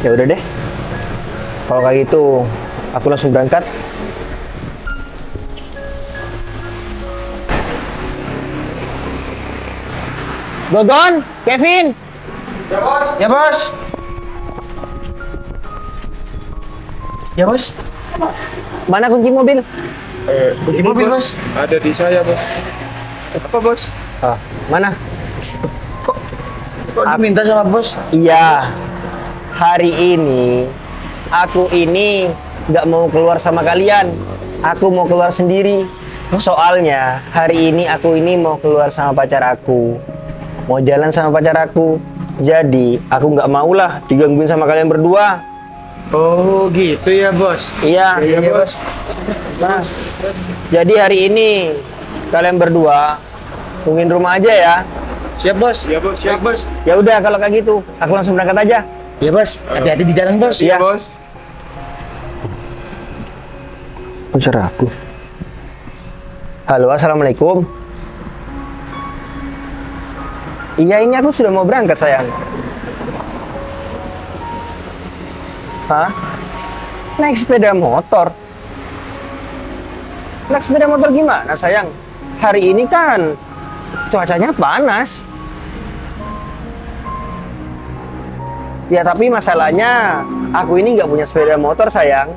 Ya udah deh. Kalau kayak gitu, aku langsung berangkat. Gogon, Kevin. Ya bos. Ya bos. Ya bos. Mana kunci mobil? Kunci mobil bos. Ada di saya bos. Apa bos? Ah, mana? Kok diminta sama bos? Iya. Hari ini aku ini nggak mau keluar sama kalian. Aku mau keluar sendiri. Soalnya hari ini aku ini mau keluar sama pacar aku. Mau jalan sama pacar aku. Jadi aku nggak maulah digangguin sama kalian berdua. Oh gitu ya bos. Iya. Iya bos. Nah, jadi hari ini kalian berdua tungguin rumah aja ya. Siap bos. Iya bos. Siap bos. Ya udah kalau kayak gitu, aku langsung berangkat aja. Iya bos. Hati-hati di jalan bos. Iya. Bos. Pacar aku. Halo, assalamualaikum. Iya, ini aku sudah mau berangkat sayang. Hah? Naik sepeda motor? Naik sepeda motor gimana sayang? Hari ini kan cuacanya panas. Ya tapi masalahnya aku ini nggak punya sepeda motor sayang.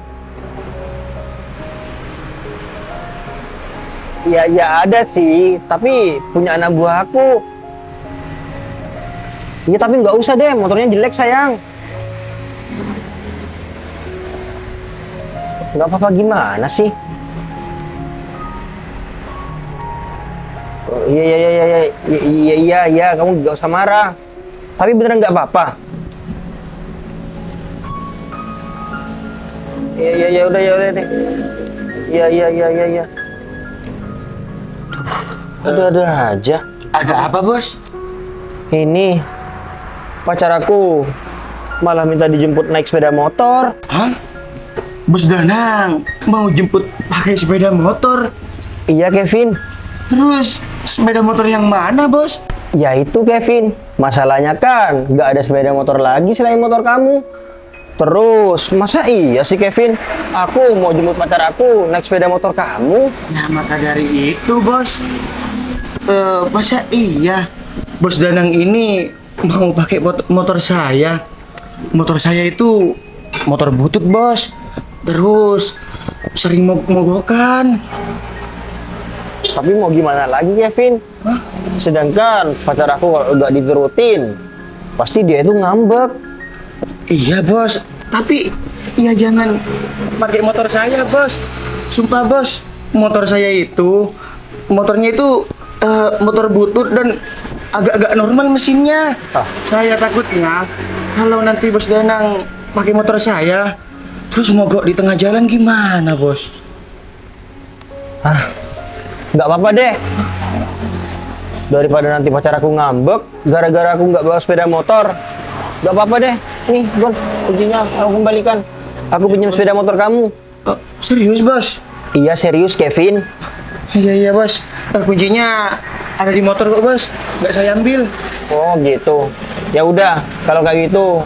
Ya ada sih, tapi punya anak buah aku. Ya tapi nggak usah deh, motornya jelek sayang. Nggak apa-apa gimana sih? Oh, iya, kamu nggak usah marah. Tapi beneran nggak apa-apa. Ya udah deh. Iya. Ada aja. Ada apa bos? Ini pacar aku malah minta dijemput naik sepeda motor. Hah? Bos Danang mau jemput pakai sepeda motor? Iya Kevin. Terus sepeda motor yang mana bos? Ya itu Kevin. Masalahnya kan nggak ada sepeda motor lagi selain motor kamu. Terus masa iya sih Kevin? Aku mau jemput pacar aku naik sepeda motor kamu. Nah maka dari itu bos. Masa iya Bos Danang ini mau pakai motor saya? Motor saya itu motor butut bos. Terus sering mogokan. Tapi mau gimana lagi Kevin? Hah? Sedangkan pacar aku kalau udah diturutin pasti dia itu ngambek. Iya bos. Tapi ya jangan pakai motor saya bos. Sumpah bos. Motornya itu motor butut dan agak-agak normal mesinnya. Saya takutnya kalau nanti Bos Danang pakai motor saya terus mogok di tengah jalan gimana bos? Nggak apa-apa deh. Daripada nanti pacar aku ngambek gara-gara aku nggak bawa sepeda motor. Nggak apa-apa deh. Nih, Gon, kuncinya aku kembalikan. Aku pinjam sepeda motor kamu. Serius bos? Iya serius Kevin. Iya bos. Kuncinya ada di motor kok bos. Nggak saya ambil. Oh gitu. Ya udah, kalau kayak gitu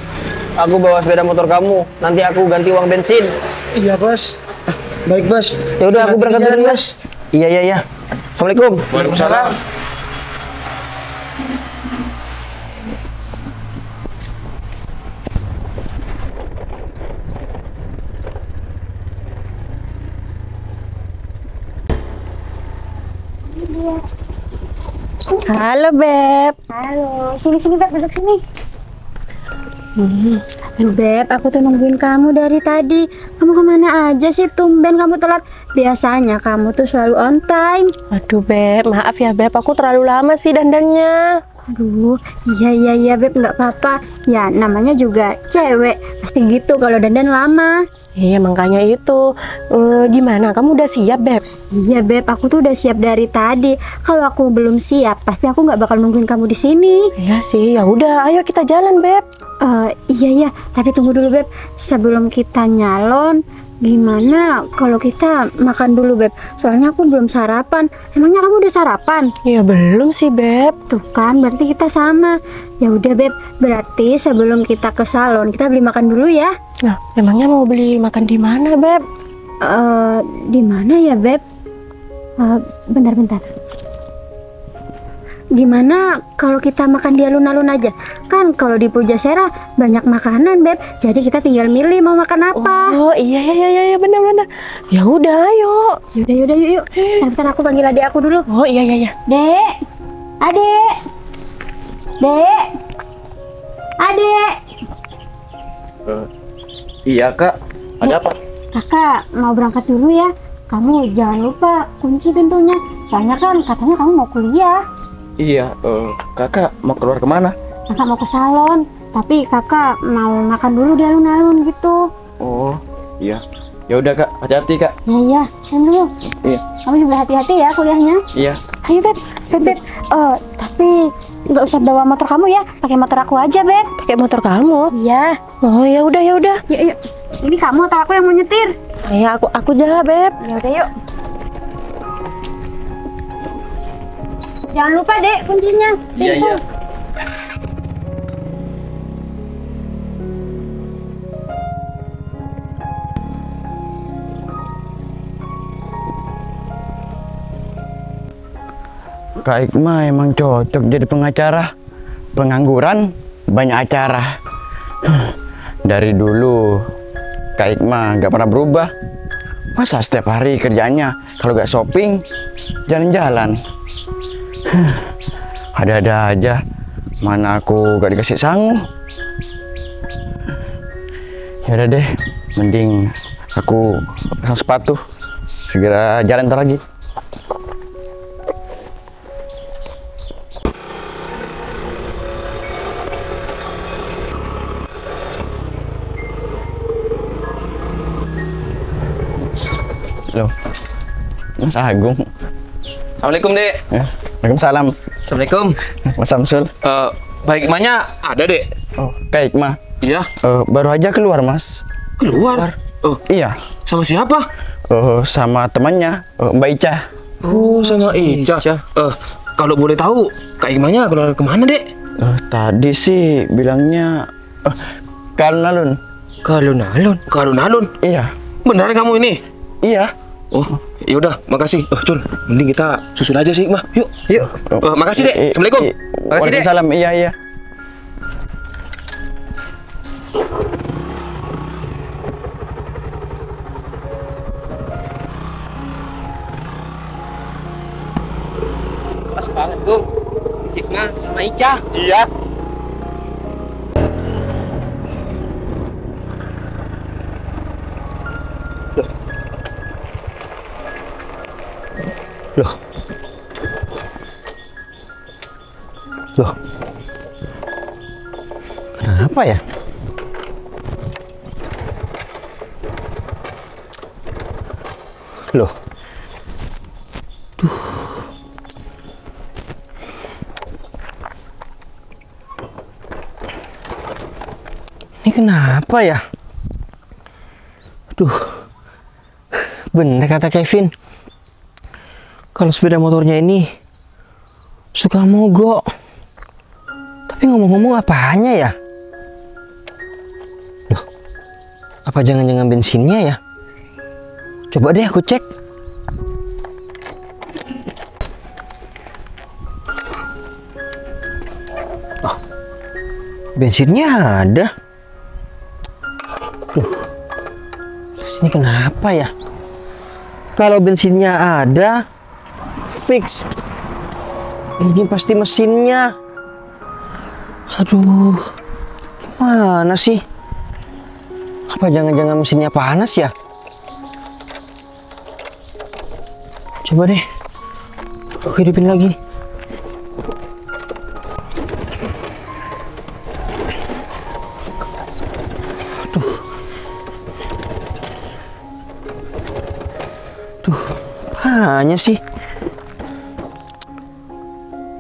aku bawa sepeda motor kamu. Nanti aku ganti uang bensin. Iya bos. Baik bos. Ya udah aku berangkat dulu ya. Bos. Iya. Assalamualaikum. Waalaikumsalam. Halo Beb. Halo. Sini Beb, duduk sini. Beb, aku tuh nungguin kamu dari tadi. Kamu kemana aja sih? Tumben kamu telat. Biasanya kamu tuh selalu on time. Aduh Beb, maaf ya Beb, aku terlalu lama sih dandannya. Aduh, iya Beb, nggak apa-apa. Ya namanya juga cewek, pasti gitu kalau dandan lama. Iya makanya itu. Gimana? Kamu udah siap Beb? Iya Beb, aku tuh udah siap dari tadi. Kalau aku belum siap, pasti aku nggak bakal nungguin kamu di sini. Iya sih, ya udah, ayo kita jalan Beb. Iya, tapi tunggu dulu Beb. Sebelum kita nyalon, gimana kalau kita makan dulu, Beb? Soalnya aku belum sarapan. Emangnya kamu udah sarapan? Ya belum sih, Beb. Tuh kan, berarti kita sama. Ya udah, Beb. Berarti sebelum kita ke salon, kita beli makan dulu ya. Nah, emangnya mau beli makan di mana, Beb? Di mana ya, Beb? Bentar. Gimana kalau kita makan di alun-alun aja? Kan kalau di Pujasera banyak makanan, Beb. Jadi kita tinggal milih mau makan apa. Oh, iya benar. Ya udah, ayo. Yaudah, yuk. Bentar aku panggil adik aku dulu. Oh, iya. Dek, adek, dek, adek. Iya kak, ada apa? Kakak mau berangkat dulu ya. Kamu jangan lupa kunci pintunya. Soalnya kan katanya kamu mau kuliah. Iya, kakak mau keluar kemana? Kakak mau ke salon, tapi kakak mau makan dulu di alun-alun gitu. Oh, iya. Ya udah kak, hati-hati kak. Iya, kan dulu. Iya. Kamu juga hati-hati ya kuliahnya. Iya. Ayo, Beb. Tapi nggak usah bawa motor kamu ya. Pakai motor aku aja, Beb. Pakai motor kamu? Iya. Oh, ya udah. Yuk. Ini kamu atau aku yang mau nyetir? Ya aku dah, Beb. Ya udah, yuk. Jangan lupa, Dek, kuncinya. Iya. Kak Ikma emang cocok jadi pengacara. Pengangguran, banyak acara. Dari dulu Kak Ikma gak pernah berubah. Masa setiap hari kerjanya kalau gak shopping, jalan-jalan. Ada-ada aja. Mana aku gak dikasih sangu. Ya udah deh, mending aku pasang sepatu. Segera jalan ntar lagi. Loh, Mas Agung. Assalamualaikum, Dek. Ya, Waalaikumsalam. Assalamualaikum. Mas Samsul. Pak Hikmahnya ada, Dek? Oh, Kak Ikma. Iya. Baru aja keluar, Mas. Keluar? Oh, Iya. sama siapa? Sama temannya, Mbak Ica. Oh, sama Ica. Kalau boleh tahu, Kak Hikmahnya keluar kemana, Dek? Tadi sih bilangnya ke alun-alun. Ke alun-alun. Ke alun-alun? Iya. Beneran kamu ini? Iya. Oh, ya udah, makasih. Cun, mending kita susul aja sih, Hikmah. Yuk. Yuk. Makasih, Dek. Assalamualaikum. Makasih, Dek. Waalaikumsalam. Iya. Pas banget, Bung. Hikmah sama Ica. Iya. Loh. Kenapa ya? Loh. Ini kenapa ya? Bener kata Kevin. Kalau sepeda motornya ini suka mogok. Tapi ngomong-ngomong apanya ya? Loh, apa jangan-jangan bensinnya ya? Coba deh aku cek. Oh, bensinnya ada. Terus ini kenapa ya? Kalau bensinnya ada, fix. Ini pasti mesinnya. Aduh, gimana sih? Apa jangan-jangan mesinnya panas ya? Coba deh, aku hidupin lagi. Hanya sih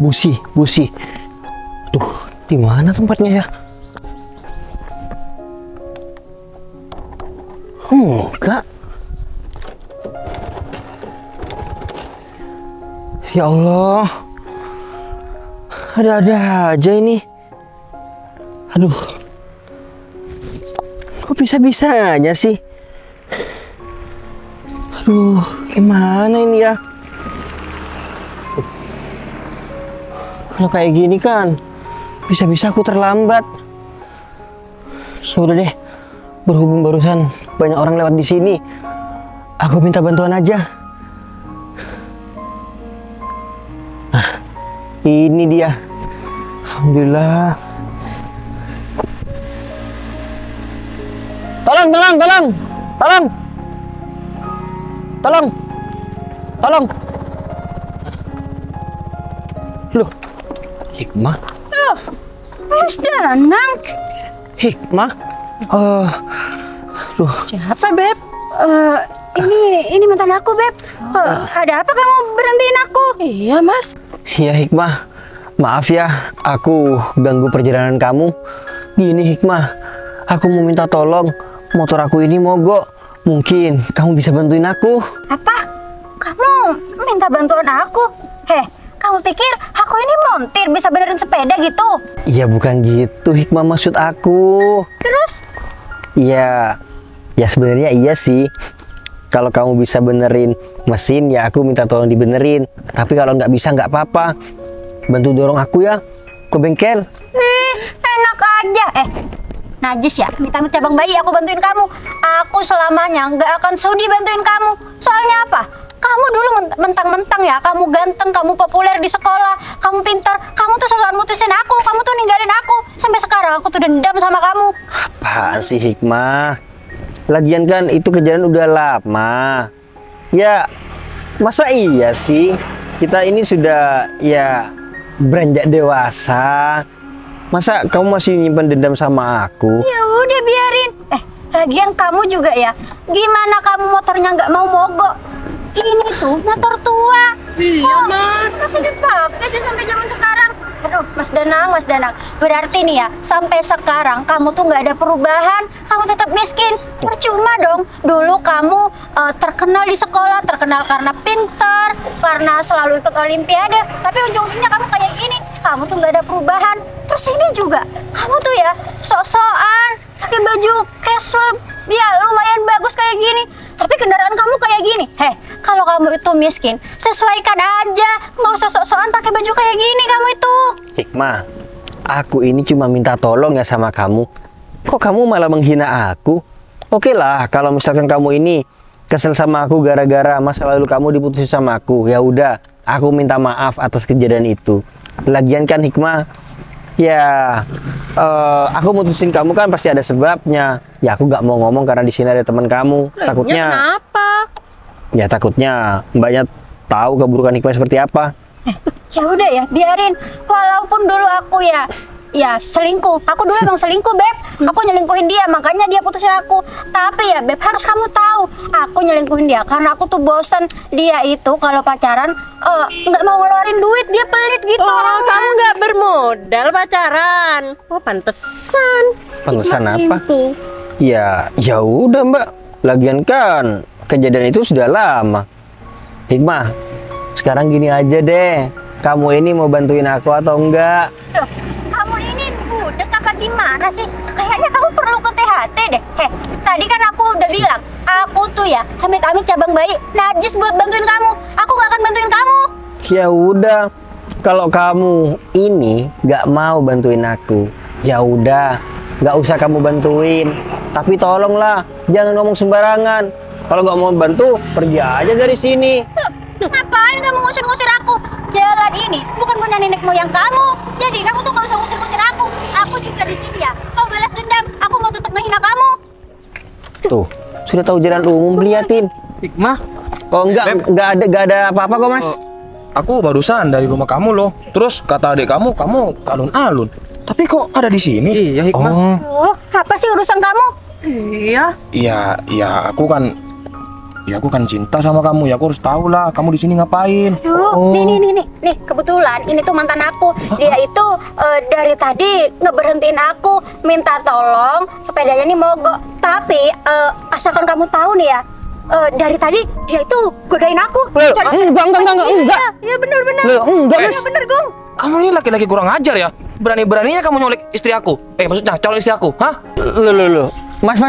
busi. Duh, di mana tempatnya ya? Enggak. Ya Allah, ada-ada aja ini. Aduh, kok bisa-bisanya sih? Aduh, gimana ini ya? Kalau kayak gini kan, bisa-bisa aku terlambat. Ya udah deh, berhubung barusan banyak orang lewat di sini, aku minta bantuan aja. Nah, ini dia. Alhamdulillah. Tolong, tolong, tolong, tolong, tolong, tolong. Loh, Hikmah? Loh, Mas Danang. Hikmah? Duh, Siapa, Beb? Ini mantan aku, Beb. Ada apa kamu berhentiin aku? Iya, Mas. ya Hikmah. Maaf ya, aku ganggu perjalanan kamu. Gini Hikmah, aku mau minta tolong. Motor aku ini mogok. Mungkin kamu bisa bantuin aku. Apa? Kamu minta bantuan aku? Kamu pikir aku ini montir bisa benerin sepeda gitu? Iya bukan gitu Hikmah maksud aku. Terus? Ya sebenarnya iya sih. Kalau kamu bisa benerin mesin ya aku minta tolong dibenerin. Tapi kalau nggak bisa nggak apa-apa. Bantu dorong aku ya ke bengkel. Enak aja. Najis ya, minta cabang bayi aku bantuin kamu. Aku selamanya nggak akan sudi bantuin kamu. Soalnya apa? Kamu dulu mentang-mentang ya, kamu ganteng, kamu populer di sekolah, kamu pintar, kamu tuh selalu mutusin aku, kamu tuh ninggalin aku. Sampai sekarang aku tuh dendam sama kamu. Apaan sih Hikmah? Lagian kan itu kejadian udah lama. Ya, masa iya sih? Kita ini sudah ya beranjak dewasa. Masa kamu masih nyimpan dendam sama aku? Ya udah biarin. Lagian kamu juga ya. Gimana kamu motornya nggak mau mogok? Ini tuh motor tua. Iya, Mas. Masih dipakai sih sampai zaman sekarang. Aduh, Mas Danang. Berarti nih ya, sampai sekarang kamu tuh nggak ada perubahan. Kamu tetap miskin. Percuma dong. Dulu kamu terkenal di sekolah, terkenal karena pintar, karena selalu ikut olimpiade. Tapi ujung-ujungnya kamu kayak gini. Kamu tuh nggak ada perubahan. Terus ini juga, kamu tuh ya sok-sokan, pakai baju casual, ya lumayan bagus kayak gini. Tapi kendaraan kamu kayak gini. Kalau kamu itu miskin, sesuaikan aja. Nggak usah sok-sokan pakai baju kayak gini kamu itu. Hikmah, aku ini cuma minta tolong ya sama kamu. Kok kamu malah menghina aku? Oke lah, kalau misalkan kamu ini kesel sama aku gara-gara masa lalu kamu diputusin sama aku, ya udah, aku minta maaf atas kejadian itu. Lagian kan Hikmah, ya aku mutusin kamu kan pasti ada sebabnya. Ya aku nggak mau ngomong karena di sini ada teman kamu. Takutnya Kenapa? ya takutnya mbaknya tahu keburukan Hikmah seperti apa. Ya udah ya, biarin. Walaupun dulu aku ya selingkuh. Aku dulu emang selingkuh, Beb. Aku nyelingkuhin dia, makanya dia putusin aku. Tapi ya, Beb, harus kamu tahu, aku nyelingkuhin dia karena aku tuh bosan. Dia itu kalau pacaran nggak mau ngeluarin duit, dia pelit gitu orangnya. Kamu nggak bermodal pacaran. Oh, pantesan. Pantesan Mas apa? selingkuh. Ya udah Mbak. Lagian kan kejadian itu sudah lama. Hikmah, sekarang gini aja deh. Kamu ini mau bantuin aku atau enggak? Loh, kamu ini budek apa gimana sih? Kayaknya kamu perlu ke THT deh. Tadi kan aku udah bilang, aku tuh ya amit-amit cabang bayi, najis buat bantuin kamu. Aku gak akan bantuin kamu. Ya udah, kalau kamu ini nggak mau bantuin aku, ya udah, nggak usah kamu bantuin. Tapi tolonglah, jangan ngomong sembarangan. Kalau nggak mau bantu, pergi aja dari sini. Ngapain kamu ngusir-ngusir aku? Jalan ini bukan punya nenek moyang kamu. Jadi kamu tuh gak usah ngusir-ngusir aku. Aku juga di sini ya. Mau balas dendam, aku mau tetap menghina kamu. Tuh, sudah tahu jalan umum, liatin. Hikmah, Oh nggak ada apa-apa kok mas. aku barusan dari rumah kamu loh. Terus kata adik kamu alun-alun. Tapi kok ada di sini? Iya, Hikmah. Oh, Apa sih urusan kamu? Iya, aku kan cinta sama kamu. Ya aku harus tahu lah kamu di sini ngapain. Nih, kebetulan ini tuh mantan aku. Dia itu dari tadi ngeberhentiin aku, minta tolong sepedanya nih mogok. Tapi asalkan kamu tahu nih ya, dari tadi dia itu godain aku. Enggak. Iya benar. Loh, enggak, Mas. Iya benar, Gung. Kamu ini laki-laki kurang ajar ya. Berani-beraninya kamu nyolek istri aku. Maksudnya calon istri aku, hah? Loh. Mas.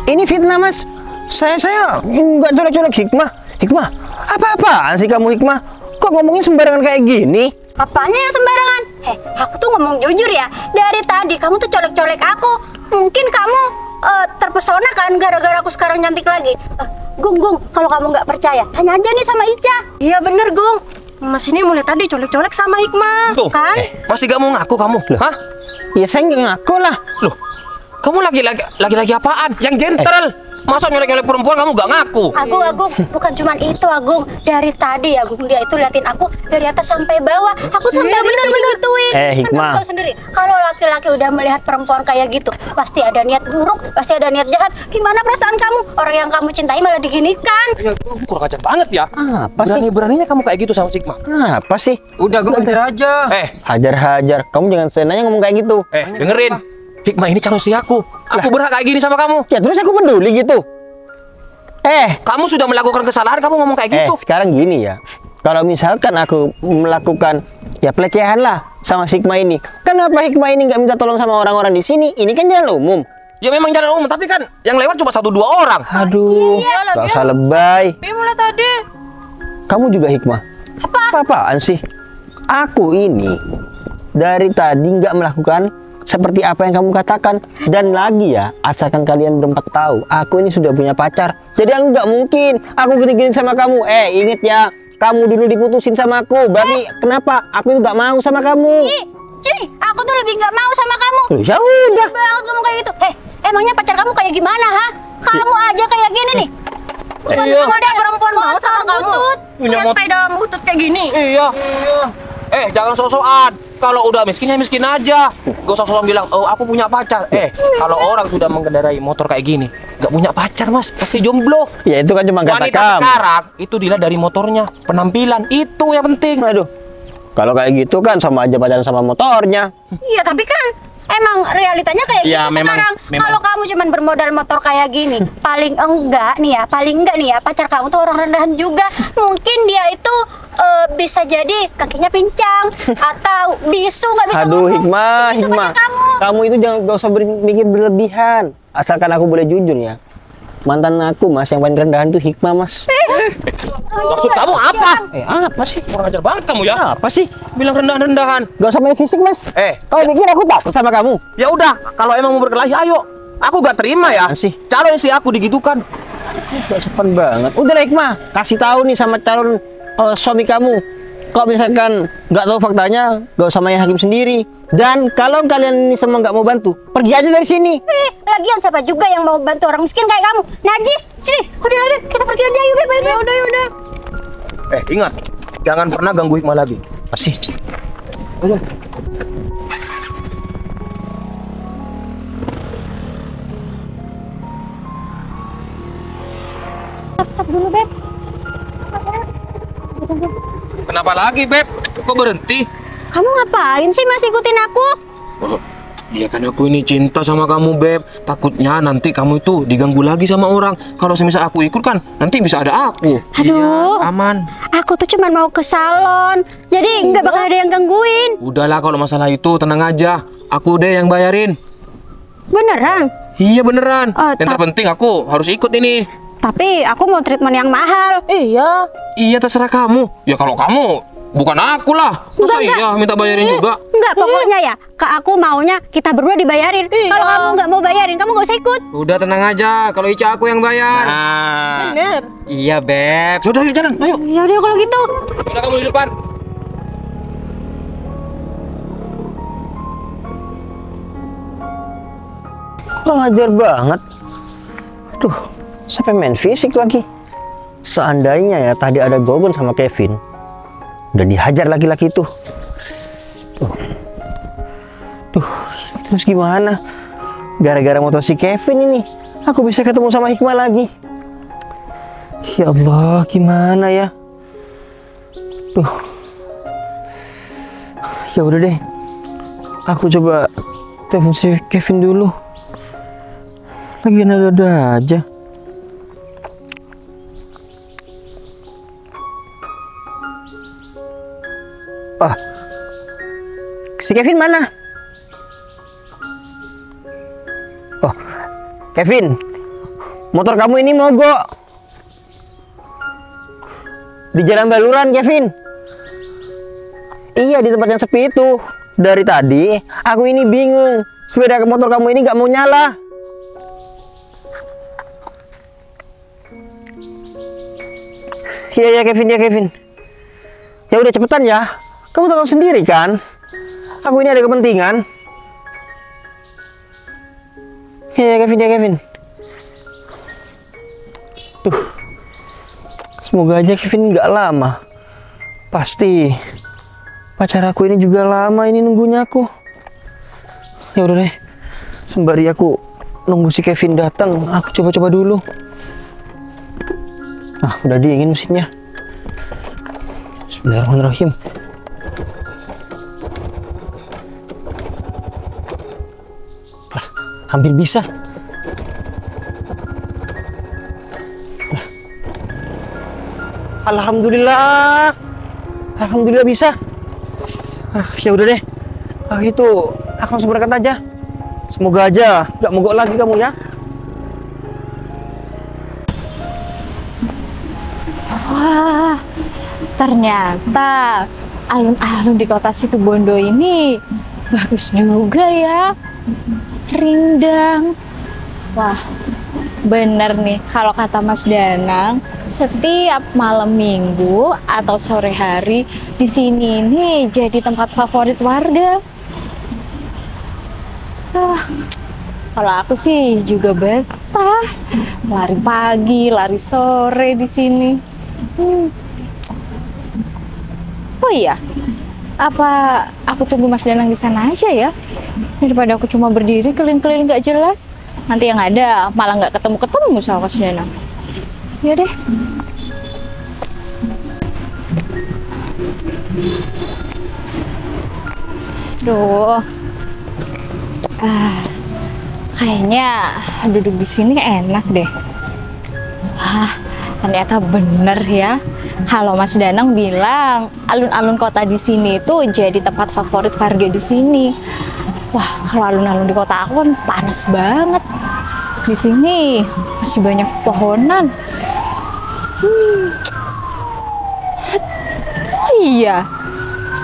Ini fitnah, Mas. Saya enggak colek-colek Hikmah. Hikmah, apa-apaan sih kamu, Hikmah? Kok ngomongin sembarangan kayak gini? Apanya yang sembarangan? Aku tuh ngomong jujur ya. Dari tadi kamu tuh colek-colek aku. Mungkin kamu terpesona kan gara-gara aku sekarang cantik lagi. Gung, kalau kamu nggak percaya, tanya aja nih sama Ica. Iya bener, Gung. Mas ini mulai tadi colek-colek sama Hikmah. Tuh, Kan? masih gak mau ngaku kamu? Hah? Ya saya nggak ngaku lah. Loh, kamu lagi apaan? Yang gentle. Masa nyolek-nyolek perempuan kamu gak ngaku? Agung, bukan cuman itu, Agung. Dari tadi Agung dia itu liatin aku dari atas sampai bawah. Aku sampai bener gituin. Hikmah. Kan kamu tahu sendiri, kalau laki-laki udah melihat perempuan kayak gitu, pasti ada niat buruk, pasti ada niat jahat. Gimana perasaan kamu? Orang yang kamu cintai malah diginikan. Ya, kamu kurang ajar banget ya. Apa sih? Berani-beraninya kamu kayak gitu sama Hikmah. Apa sih? Udah gue hajar aja. Hajar. Kamu jangan senanya ngomong kayak gitu. Dengerin. Hikmah ini calon istri aku. Aku berhak kayak gini sama kamu. Ya terus aku peduli gitu. Kamu sudah melakukan kesalahan, kamu ngomong kayak gitu. Sekarang gini ya. Kalau misalkan aku melakukan ya pelecehan lah sama Hikmah ini, kenapa Hikmah ini nggak minta tolong sama orang-orang di sini? Ini kan jalan umum. Ya memang jalan umum, tapi kan yang lewat cuma 1-2 orang. Aduh, nggak usah lebay. Mulai tadi. Kamu juga Hikmah. Apa-apaan sih? Aku ini dari tadi nggak melakukan seperti apa yang kamu katakan. Dan lagi ya, asalkan kalian berempat tahu, aku ini sudah punya pacar. Jadi aku nggak mungkin aku gini-gini sama kamu. Inget ya, kamu dulu diputusin sama aku. Berarti kenapa aku itu nggak mau sama kamu? Cuy, aku tuh lebih nggak mau sama kamu. Ya udah. Banget kamu kayak gitu. Emangnya pacar kamu kayak gimana, ha? Kamu aja kayak gini nih. Iya. Ada perempuan mau sama kamu. Punya sepeda butut kayak gini. Iya. Jangan sok-sokan. Kalau udah miskin ya miskin aja. Gak usah sok-sokan bilang, oh aku punya pacar. Kalau orang sudah mengendarai motor kayak gini, gak punya pacar mas, pasti jomblo. Ya itu kan cuma kata Wanita kamu. sekarang itu dilihat dari motornya, penampilan itu yang penting. Aduh, kalau kayak gitu kan sama aja pacaran sama motornya. Iya, tapi kan emang realitanya kayak Ya, gitu memang- sekarang. memang. Kalau kamu cuman bermodal motor kayak gini, paling enggak nih ya, pacar kamu tuh orang rendahan juga. Mungkin dia itu bisa jadi kakinya pincang atau bisu, nggak bisa Aduh, ngomong. Hikmah. Itu pacar kamu. Itu jangan gak usah mikir berlebihan. Asalkan aku boleh jujur ya. Mantan aku mas yang paling rendahan tuh Hikmah mas. Maksud kamu apa? Apa sih? Kurang ajar banget kamu ya. Apa sih? Bilang rendahan-rendahan. Gak usah main fisik mas. Kau pikir aku takut sama kamu? Ya udah, kalau emang mau berkelahi, ayo. Aku gak terima ya. Apaan sih? Calon istri aku digitukan. Gak sopan banget. Udah lah Hikmah, kasih tahu nih sama calon suami kamu. Kok misalkan nggak tahu faktanya, gak usah main hakim sendiri. Dan kalau kalian ini semua nggak mau bantu, pergi aja dari sini. Lagian siapa juga yang mau bantu orang miskin kayak kamu? Najis, cuy. Udah lah, Beb. Kita pergi aja yuk, Beb. Udah. Ingat, jangan pernah ganggu Hikmah lagi. Masih. Stop dulu, Beb. Kenapa lagi, Beb? Kok berhenti? Kamu ngapain sih masih ikutin aku? Iya kan aku ini cinta sama kamu, Beb. Takutnya nanti kamu itu diganggu lagi sama orang. Kalau semisal aku ikut kan, nanti bisa ada aku. Aduh. Iya, aman. Aku tuh cuma mau ke salon, jadi nggak bakal ada yang gangguin. Udahlah kalau masalah itu tenang aja. Aku deh yang bayarin. Beneran? Iya beneran. Oh, Yang terpenting aku harus ikut ini. Tapi aku mau treatment yang mahal. Iya. Iya terserah kamu. Ya kalau kamu, bukan aku lah. Masa iya minta bayarin juga? Enggak, pokoknya ya, aku maunya kita berdua dibayarin. Kalau kamu nggak mau bayarin, kamu nggak usah ikut. Udah tenang aja, kalau Ica aku yang bayar. Bener. Iya, Beb. Yaudah yuk jalan, ayo. Ya udah kalau gitu. Udah kamu di depan. Kurang ajar banget. Duh, sampai main fisik lagi. Seandainya ya tadi ada Gogon sama Kevin, udah dihajar laki-laki itu. Duh, terus gimana? Gara-gara motor si Kevin ini, aku bisa ketemu sama Hikmah lagi. Ya Allah, gimana ya? Duh. Ya udah deh. Aku coba telepon si Kevin dulu. Lagi ada aja. Si Kevin mana? Oh, Kevin, motor kamu ini mogok di jalan Baluran, Kevin. Iya, di tempat yang sepi itu. Dari tadi aku ini bingung, sepeda motor kamu ini nggak mau nyala. Iya ya Kevin, ya Kevin. Ya udah cepetan ya. Kamu tahu sendiri kan, aku ini ada kepentingan. Ya Kevin, ya Kevin. Duh, semoga aja Kevin nggak lama. Pasti pacar aku ini juga lama ini nunggunya aku. Ya udah deh, sembari aku nunggu si Kevin datang, aku coba-coba dulu. Ah, udah dingin mesinnya. Bismillahirrahmanirrahim. Lah, hampir bisa. Lah. Alhamdulillah. Alhamdulillah bisa. Ah, ya udah deh. Ah, itu aku langsung berangkat aja. Semoga aja nggak mogok lagi kamu ya. Wah, ternyata alun-alun di kota Situbondo ini bagus juga ya. Rindang. Wah, bener nih kalau kata Mas Danang, setiap malam minggu atau sore hari di sini nih jadi tempat favorit warga. Kalau aku sih juga betah, lari pagi, lari sore di sini. Oh iya, apa aku tunggu Mas Danang di sana aja ya? Daripada aku cuma berdiri keliling-keliling nggak jelas. Nanti yang ada malah nggak ketemu-ketemu sama Mas Danang. Ya deh. Duh. Kayaknya duduk di sini enak deh. Wah, ternyata bener ya. Kalau Mas Danang bilang alun-alun kota di sini itu jadi tempat favorit warga di sini. Wah, kalau alun-alun di kota aku kan panas banget. Di sini masih banyak pohonan. Oh iya,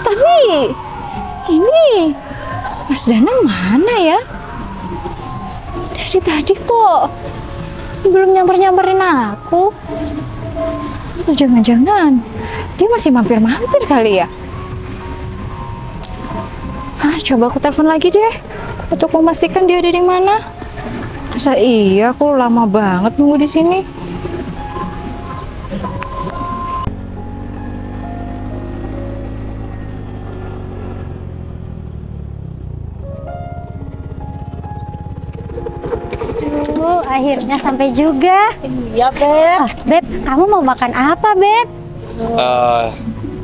tapi ini Mas Danang mana ya? Dari tadi kok belum nyamper-nyamperin aku. Atau jangan-jangan dia masih mampir-mampir kali ya? Coba aku telepon lagi deh untuk memastikan dia ada di mana. Masa iya aku lama banget nunggu di sini. Akhirnya sampai juga. Iya, Beb. Beb, kamu mau makan apa, Beb?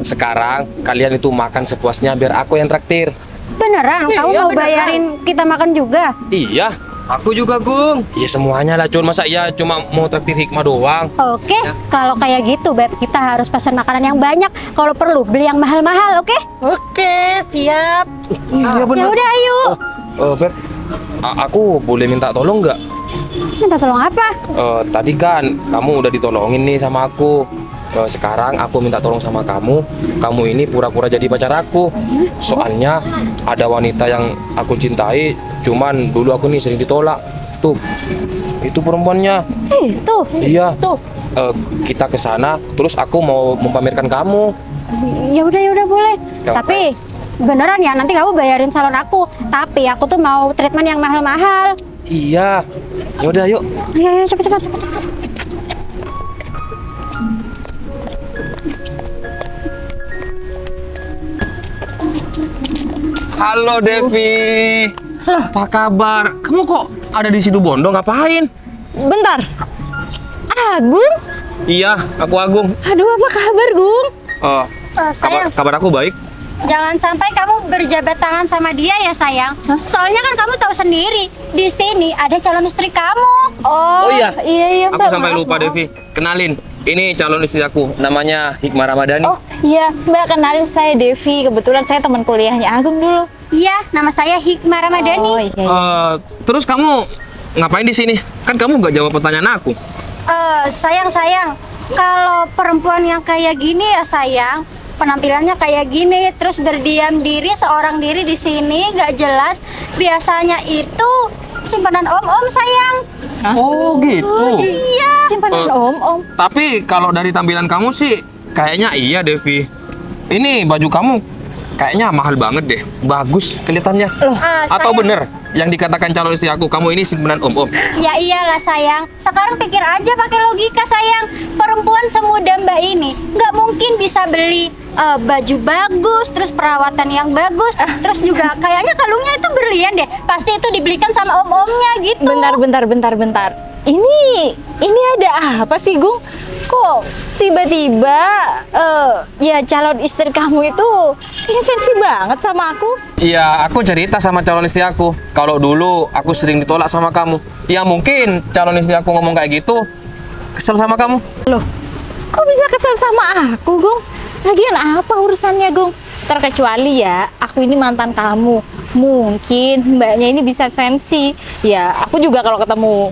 Sekarang kalian itu makan sepuasnya biar aku yang traktir. Beneran? Kamu mau bayarin kita makan juga? Iya. Aku juga, Gung. Iya semuanya lah, Cun. Masa iya cuma mau traktir Hikmah doang? Oke, kalau kayak gitu, Beb, kita harus pesan makanan yang banyak. Kalau perlu, beli yang mahal-mahal, oke? Oke, siap. Iya Ya udah, ayo. Beb, aku boleh minta tolong nggak? Minta tolong apa? Tadi kan kamu udah ditolongin nih sama aku. Sekarang aku minta tolong sama kamu. Kamu ini pura-pura jadi pacar aku. Soalnya ada wanita yang aku cintai, cuman dulu aku nih sering ditolak. Tuh, itu perempuannya. Itu. Iya. Kita ke sana, terus aku mau mempamerkan kamu. Ya udah boleh. Ya, Tapi beneran ya, nanti kamu bayarin salon aku. Tapi aku tuh mau treatment yang mahal-mahal. Iya. Ya udah, yuk. Ayo, cepet. Halo Devi. Apa kabar? Kamu kok ada di Situbondo ngapain? Bentar. Agung? Iya, aku Agung. Aduh, apa kabar, Gung? Sayang, Kabar aku baik. jangan sampai kamu berjabat tangan sama dia ya, sayang. Soalnya kan kamu tahu sendiri, di sini ada calon istri kamu. Oh iya. Iya, Aku Mbak. sampai Maaf, lupa maaf. Devi. Kenalin, Ini calon istri aku, namanya Hikmah Ramadhani. Oh iya, Mbak kenalin saya Devi. Kebetulan saya teman kuliahnya Agung dulu. Iya, nama saya Hikmah Ramadhani. Oh iya. Iya. Terus kamu ngapain di sini? Kan kamu nggak jawab pertanyaan aku. Sayang, kalau perempuan yang kayak gini ya sayang, penampilannya kayak gini, terus berdiam diri seorang diri di sini, nggak jelas. Biasanya itu simpanan om-om sayang. Hah? Oh gitu. Iya. Simpanan om. Tapi kalau dari tampilan kamu sih, kayaknya iya Devi. Ini baju kamu kayaknya mahal banget deh. Bagus kelihatannya. Atau sayang. bener yang dikatakan calon istri aku, kamu ini simpanan om-om? Ya iyalah sayang. Sekarang pikir aja pakai logika sayang. Perempuan semuda Mbak ini nggak mungkin bisa beli baju bagus, terus perawatan yang bagus, terus juga kayaknya kalungnya itu berlian deh. Pasti itu dibelikan sama om-omnya gitu. Bentar. Ini ada apa sih, Gung? Kok tiba-tiba ya calon istri kamu itu sensi banget sama aku? Iya, aku cerita sama calon istri aku. Kalau dulu aku sering ditolak sama kamu. Ya mungkin calon istri aku ngomong kayak gitu, kesel sama kamu. Loh, kok bisa kesel sama aku, Gung? Lagian apa urusannya, Gung? Terkecuali ya, aku ini mantan kamu. Mungkin mbaknya ini bisa sensi. Ya, aku juga kalau ketemu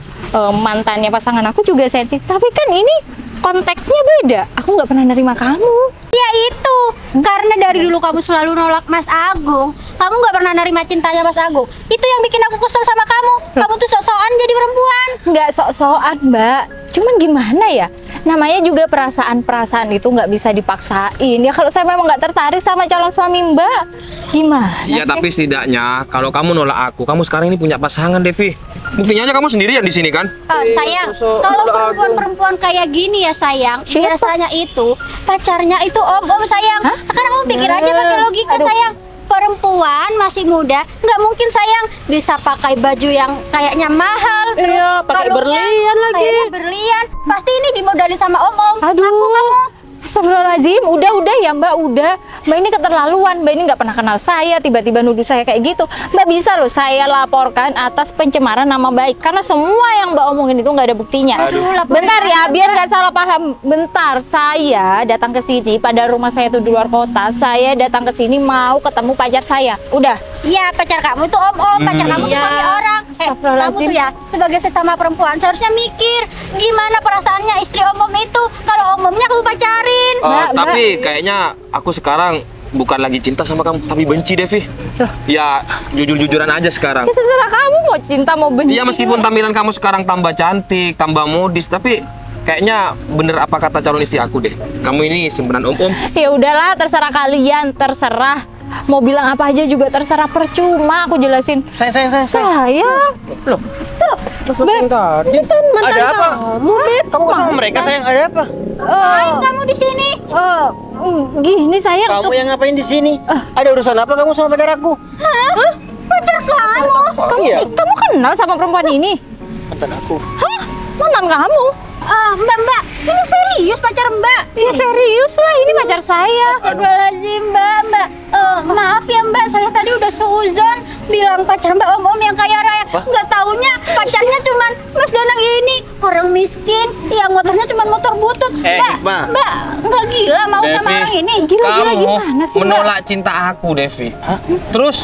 mantannya pasangan aku juga sensi. Tapi kan ini konteksnya beda. Aku nggak pernah nerima kamu. Ya itu, karena dari dulu kamu selalu nolak Mas Agung. Kamu nggak pernah nerima cintanya Mas Agung. Itu yang bikin aku kesel sama kamu. Kamu tuh sok-sokan jadi perempuan. Nggak sok-sokan, Mbak. Cuman gimana ya? Namanya juga perasaan itu nggak bisa dipaksain. Ya kalau saya memang nggak tertarik sama calon suami Mbak, gimana Iya, sih? tapi setidaknya kalau kamu nolak aku, kamu sekarang ini punya pasangan, Devi. Buktinya aja kamu sendirian di sini kan? Sayang, kalau perempuan-perempuan kayak gini ya sayang, Siapa? biasanya itu pacarnya itu om-om sayang. Hah? Sekarang kamu pikir aja pakai logika sayang. Perempuan masih muda, nggak mungkin sayang bisa pakai baju yang kayaknya mahal, terus Iya, pakai kalungnya berlian lagi. kayaknya berlian. Pasti ini dimodalin sama om-om. Aduh, Aku kamu. Astagfirullahaladzim, udah ya Mbak, udah. Mbak ini keterlaluan, Mbak ini nggak pernah kenal saya, tiba-tiba nuduh saya kayak gitu. Mbak bisa loh saya laporkan atas pencemaran nama baik, karena semua yang Mbak omongin itu nggak ada buktinya. Bentar ya, biar nggak salah paham. Bentar, saya datang ke sini, pada rumah saya itu di luar kota, saya datang ke sini mau ketemu pacar saya. Udah. Iya, pacar kamu tuh om-om, pacar kamu tuh Iya. suami orang. Kamu Astagfirullahaladzim. tuh ya sebagai sesama perempuan seharusnya mikir gimana perasaannya istri om-om itu kalau om-omnya kamu pacarin. Tapi kayaknya aku sekarang bukan lagi cinta sama kamu, tapi benci, Devi. Ya, jujur-jujuran aja sekarang. Ya terserah kamu mau cinta mau benci. Iya, meskipun tampilan kamu sekarang tambah cantik, tambah modis, tapi kayaknya bener apa kata calon istri aku deh. Kamu ini simpanan om-om. Ya udahlah, terserah kalian, terserah. Mau bilang apa aja juga terserah, percuma aku jelasin. Sayang. Loh, Beb, itu mantan ada apa? kamu, Beb. Kamu kok sama mereka sayang? Ada apa? Ngapain kamu di sini? Gini sayang, Kamu yang ngapain di sini? Ada urusan apa kamu sama pacar aku? Hah? Pacar kamu? Iya, kamu kenal sama perempuan ini? mantan aku. Hah? Mantan kamu? Mbak, ini serius pacar Mbak? Ya serius lah, ini pacar saya. Astagfirullahaladzim Mbak. Maaf ya Mbak, saya tadi udah seuzon bilang pacar Mbak om-om yang kaya raya. Nggak taunya pacarnya cuman Mas Danang ini, orang miskin, yang motornya cuman motor butut. Hikmah. Mbak, nggak gila mau sama Devi, orang ini? Gila-gila kamu gimana sih, Mbak? menolak cinta aku, Devi. Terus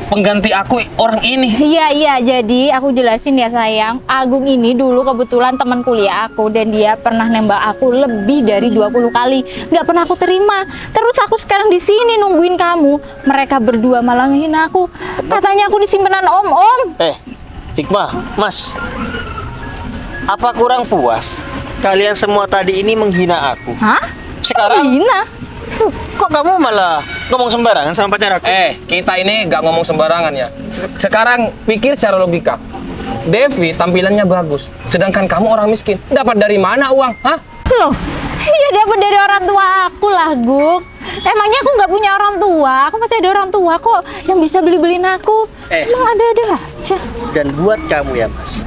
pengganti aku orang ini. Iya, jadi aku jelasin ya sayang. Agung ini dulu kebetulan teman kuliah aku dan dia pernah nembak aku lebih dari 20 kali. Nggak pernah aku terima. Terus aku sekarang di sini nungguin kamu. Mereka berdua malah ngehina aku. Katanya aku disimpenan om-om. Hikmah, Mas. Apa kurang puas? Kalian semua tadi ini menghina aku. Hah? Sekarang Hina? kok kamu malah ngomong sembarangan sama pacar aku? Kita ini nggak ngomong sembarangan ya. Sekarang pikir secara logika. Devi tampilannya bagus, sedangkan kamu orang miskin. Dapat dari mana uang? Hah? Loh, ya dapat dari orang tua aku lah, Guk. Emangnya aku nggak punya orang tua? Aku masih ada orang tua kok yang bisa beli-beliin aku. Emang ada-ada aja. Dan buat kamu ya Mas,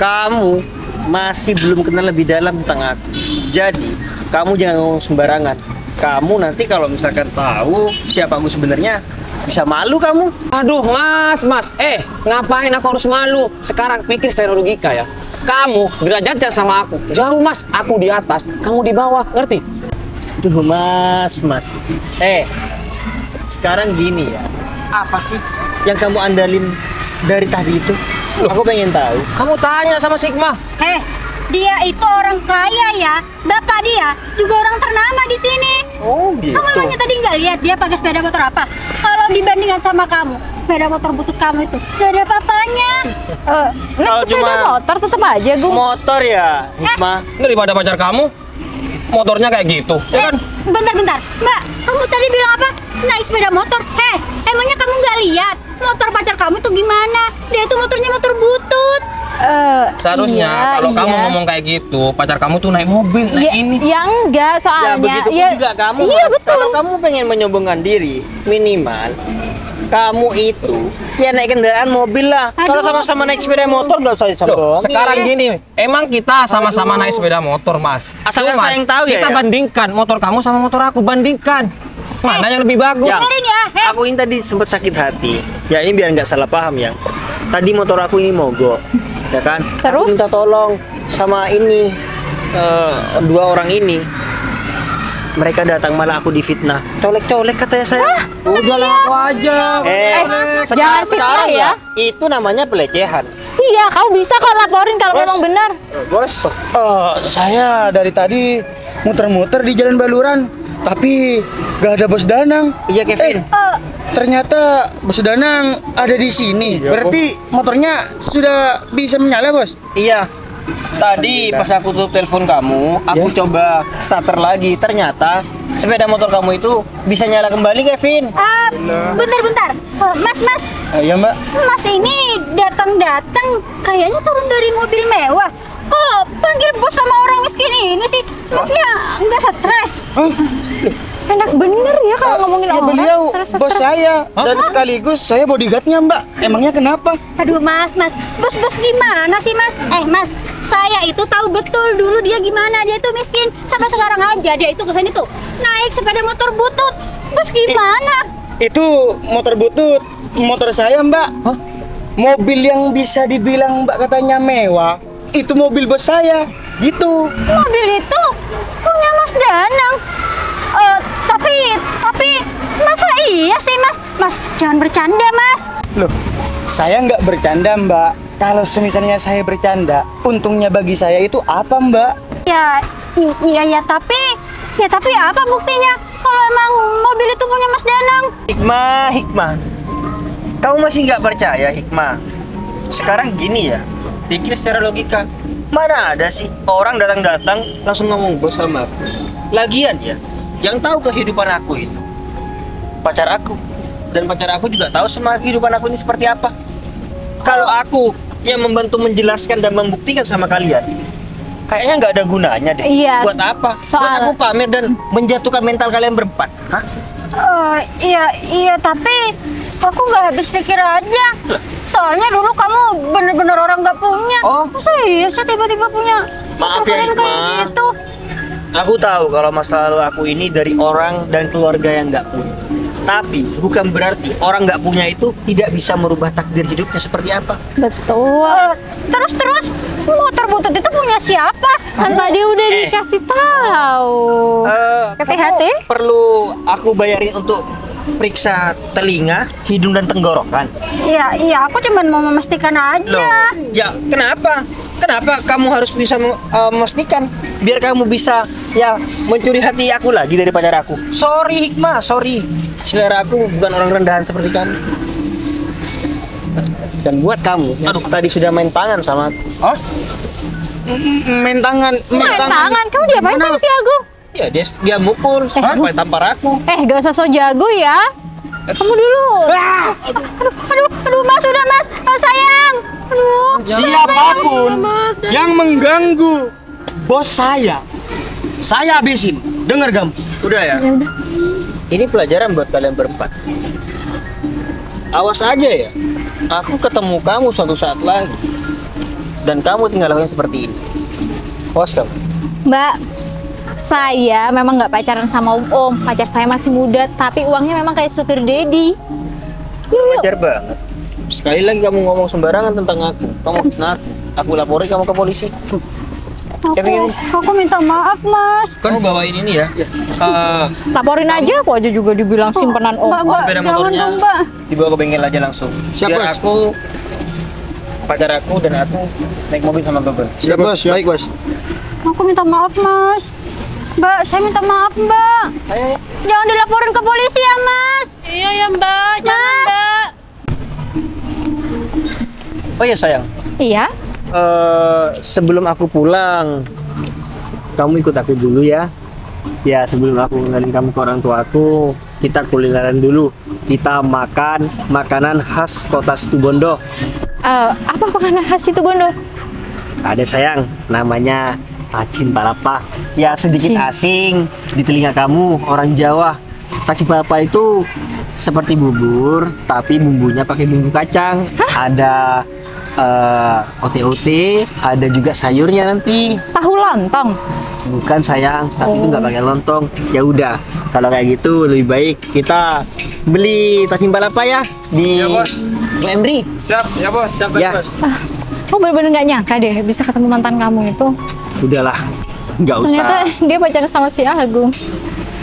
kamu masih belum kenal lebih dalam tentang aku. Jadi kamu jangan ngomong sembarangan. Kamu nanti kalau misalkan tahu siapa aku sebenarnya, Bisa malu kamu? Aduh, Mas. Ngapain aku harus malu? Sekarang pikir secara logika ya. Kamu derajatnya sama aku jauh, Mas. Aku di atas, kamu di bawah, ngerti? Duh, Mas. Sekarang gini ya. Apa sih yang kamu andalin dari tadi itu? Aku pengen tahu. Kamu tanya sama Sigma. Dia itu orang kaya ya. Bapak dia juga orang ternama di sini. Oh, gitu. Kamu emangnya tadi nggak lihat dia pakai sepeda motor apa? Kalau dibandingkan sama kamu, sepeda motor butut kamu itu gak ada apa-apanya. Kalau Sepeda cuma motor tetap aja, Gung. motor ya, Hikmah. Daripada pacar kamu, motornya kayak gitu, ya kan? Bentar, Mbak, kamu tadi bilang apa? Naik sepeda motor? Emangnya kamu nggak lihat motor pacar kamu tuh gimana? Dia itu motornya motor butut. Seharusnya kalau kamu ngomong kayak gitu, pacar kamu tuh naik mobil, naik ini. Ya enggak, Ya soalnya begitu pun juga kamu. Iya, Mas. betul. Kalau kamu pengen menyombongkan diri, minimal kamu itu ya naik kendaraan mobil lah. Aduh. Kalau sama-sama naik sepeda motor nggak usah Loh, disombong. sekarang gini, emang kita sama-sama naik sepeda motor, Mas. Asal saya yang tahu ya, Kita ya? bandingkan motor kamu sama motor aku, bandingkan. Mana yang lebih bagus? Ya. Dengerin ya, Aku ini tadi sempat sakit hati. Ya ini biar nggak salah paham ya. Tadi motor aku ini mogok, ya kan? Terus? Aku minta tolong sama ini dua orang ini. Mereka datang malah aku difitnah. Colek-colek katanya saya. Udahlah aku aja. jangan sekarang fitnah ya. Itu namanya pelecehan. Iya, kamu bisa kok laporin kalau Bos. memang benar. Bos, saya dari tadi muter-muter di Jalan Baluran, tapi gak ada Bos Danang. Iya, Kevin. Ternyata Bos Danang ada di sini. Berarti motornya sudah bisa menyala, Bos? Iya. Tadi pas aku tutup telepon kamu, aku coba starter lagi. Ternyata sepeda motor kamu itu bisa nyala kembali, Kevin. Bentar. Mas, Ya, Mbak. Mas ini datang kayaknya turun dari mobil mewah. Kok panggil bos sama orang miskin ini sih? Masnya nggak stres? Enak bener ya kalau ngomongin Ya orang. beliau stres-stres. bos saya dan sekaligus saya bodyguardnya, Mbak. Emangnya kenapa? Aduh mas, bos gimana sih mas? Mas, saya itu tahu betul dulu dia gimana, dia itu miskin. Sampai sekarang aja dia itu kesini tuh naik sepeda motor butut. Bos gimana? Itu motor butut, motor saya, Mbak. Mobil yang bisa dibilang Mbak katanya mewah, itu mobil bos saya. Gitu. Mobil itu punya Mas Danang. Tapi masa iya sih mas? Mas jangan bercanda mas. Loh, saya nggak bercanda, Mbak. Kalau semisalnya saya bercanda, untungnya bagi saya itu apa, Mbak? Ya tapi apa buktinya kalau emang mobil itu punya Mas Danang? Hikmah. Kamu masih nggak percaya, Hikmah? Sekarang gini ya, pikir secara logika. Mana ada sih orang datang-datang langsung ngomong bos sama aku. Lagian ya, yang tahu kehidupan aku itu pacar aku. Dan pacar aku juga tahu semua kehidupan aku ini seperti apa. Kalau aku yang membantu menjelaskan dan membuktikan sama kalian, kayaknya nggak ada gunanya deh. Iya, Buat apa? Buat soal- aku pamer dan menjatuhkan mental kalian berempat. Hah? Iya tapi aku nggak habis pikir aja. Soalnya dulu kamu bener-bener orang nggak punya. Oh. Masa iya sih tiba-tiba punya Maaf motor ya, keren kayak Hikmah. gitu? Aku tahu kalau masa lalu aku ini dari orang dan keluarga yang nggak punya. Tapi bukan berarti orang nggak punya itu tidak bisa merubah takdir hidupnya seperti apa. Betul. Terus motor butut itu punya siapa? Kan tadi udah dikasih tahu. Hati-hati. Kamu perlu aku bayarin untuk periksa telinga, hidung dan tenggorokan. Iya aku cuman mau memastikan aja. Ya kenapa? Kenapa kamu harus bisa memastikan biar kamu bisa ya mencuri hati aku lagi dari pacar aku? Sorry Hikmah, sorry. Selera aku bukan orang rendahan seperti kamu. Dan buat kamu yang tadi sudah main tangan sama aku. Oh? Main tangan. Main tangan. Kamu diapain sama si Agung? Ya dia mukul sampai tampar aku. Gak usah so jago ya. Kamu dulu. Aduh mas udah mas, sayang. Aduh. Siapapun yang mengganggu bos saya habisin. Dengar kamu. Udah ya. Ini pelajaran buat kalian berempat. Awas aja ya. Aku ketemu kamu suatu saat lagi. Dan kamu tinggal lakukan seperti ini. Awas kamu. Mbak, saya memang nggak pacaran sama Om. Pacar saya masih muda, tapi uangnya memang kayak supir Dedi. Wajar banget. Sekali lagi kamu ngomong sembarangan tentang aku, kamu fitnah aku laporin kamu ke polisi. Aku minta maaf, Mas. Kamu bawain ini ya. Laporin aja, aku aja juga dibilang simpenan Mbak, ongkos. sepeda jangan motornya dong, Mbak. dibawa ke bengkel aja langsung. Siap, Biar Bos. aku pacar aku dan aku naik mobil sama Bebel. Siap bos, baik bos. Aku minta maaf, Mas. Mbak, saya minta maaf, Mbak. Jangan dilaporin ke polisi ya, Mas. Iya ya Mbak, jangan Mbak. Oh ya sayang, Iya. sebelum aku pulang, kamu ikut aku dulu ya. Ya sebelum aku ngenalin kamu ke orang tua aku, kita kulineran dulu. Kita makan makanan khas kota Situbondo. Apa makanan khas itu Bondo? Ada sayang, namanya Tacin Palapa. Ya sedikit Tacin. asing di telinga kamu orang Jawa. Tacin Palapa itu seperti bubur, tapi bumbunya pakai bumbu kacang. Ada ote-ote, ada juga sayurnya nanti. Tahu lontong. Bukan sayang, tapi itu nggak pakai lontong. Ya udah, kalau kayak gitu lebih baik kita beli Tacin Palapa ya di Lemri. Siap, ya bos. Siap, Ya, Aku bener-bener nggak nyangka deh bisa ketemu mantan kamu itu. udahlah, nggak Ternyata usah, dia pacaran sama si Agung.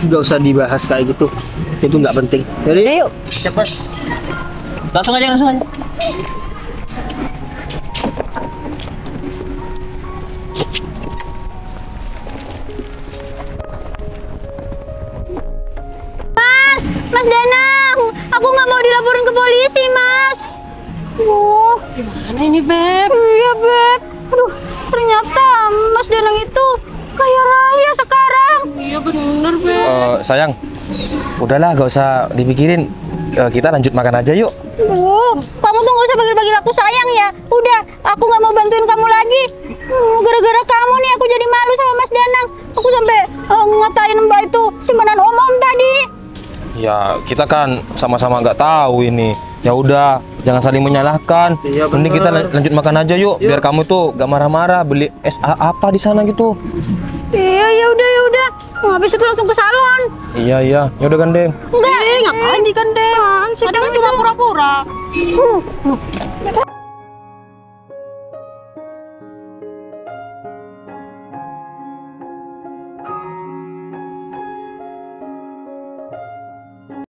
nggak usah dibahas kayak gitu. Itu nggak penting. Jadi, Udah yuk. siap bos. Langsung aja, langsung aja. Mas Danang, aku nggak mau dilaporin ke polisi, Mas. Gimana ini Beb? Iya, Beb. Aduh, ternyata Mas Danang itu kaya raya sekarang. Iya bener Beb. Sayang, udahlah gak usah dipikirin. Kita lanjut makan aja yuk. Kamu tuh nggak usah bagi-bagi laku sayang ya. Udah, aku nggak mau bantuin kamu lagi. Gara-gara kamu nih aku jadi malu sama Mas Danang. Aku sampai ngatain Mbak itu simpanan om tadi. Ya kita kan sama-sama nggak tahu ini. Ya udah, jangan saling menyalahkan. Iya, Mending kita bener. lanjut makan aja yuk, biar kamu tuh gak marah-marah. Beli es apa di sana gitu. Iya, ya udah. Habis itu langsung ke salon. Iya, ya udah gandeng. Enggak. Ngapain di kandeng? Sedang Cuma pura-pura.